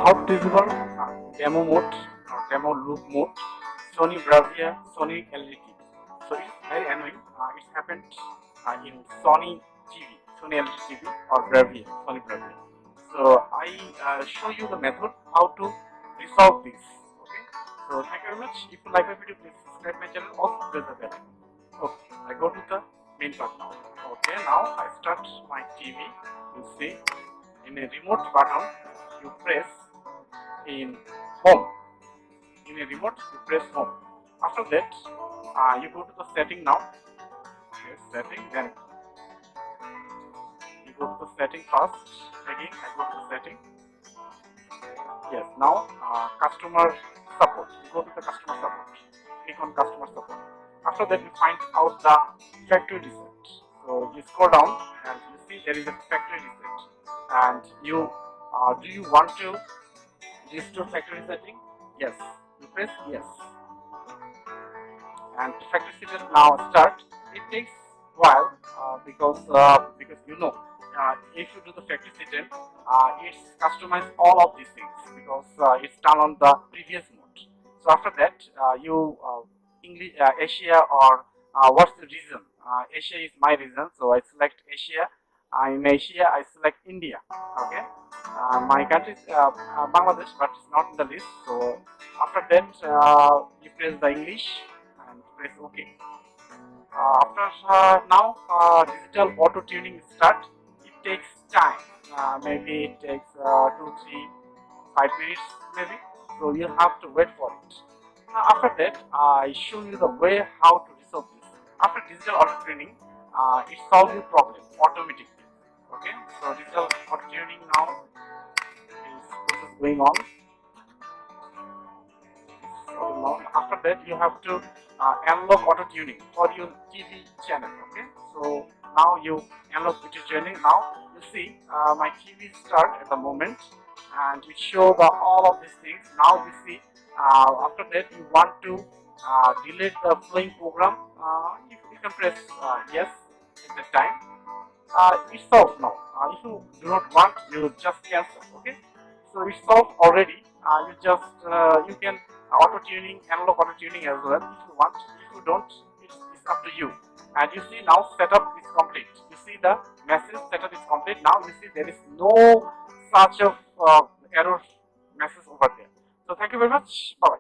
how to disable demo mode or demo loop mode Sony Bravia Sony LED TV. So it's very annoying. It's happened in Sony TV, Sony LED TV or Bravia, Sony Bravia. So I show you the method how to resolve this. Okay. So thank you very much. If you like my video, please subscribe my channel. Also press the bell icon. Okay. I go to the main part now. Okay. Now I start my TV. You see, in a remote button, you press in home. In a remote, you press home. After that, you go to the setting now. Yes, setting. Then you go to the setting first. Again, I go to the setting. Yes. Now, customer support. You go to the customer support. Click on customer support. After that, you find out the factory reset. So you scroll down and you see there is a factory reset. And you do you want to restore factory setting? Yes. You press yes. And factory setting now start. It takes while because you know if you do the factory setting, it's customized all of these things because it's done on the previous mode. So after that, you English Asia or what's the region? Asia is my region, so I select Asia. In Asia, I select India. Okay. My country is Bangladesh, but it's not in the list. So after that, you press the English and press OK. After now, digital auto tuning start. It takes time. Maybe it takes 2, 3, 5 minutes, maybe. So you have to wait for it. After that, I show you the way how to resolve this. After digital auto tuning, it solves your problem automatically. Okay, so digital auto tuning now is process going on. After that, you have to unlock auto tuning for your TV channel. Okay, so now you unlock auto tuning. Now you see my TV start at the moment, and it shows all of these things. Now you see after that you want to delete the flowing program. You can press yes at the time. It's solved now. If you do not want, you just cancel. Okay, so it's solved already. You just you can auto tuning, analog auto tuning as well if you want. If you don't, it's up to you. And you see now setup is complete. You see the message setup is complete. Now you see there is no such of error message over there. So thank you very much. Bye bye.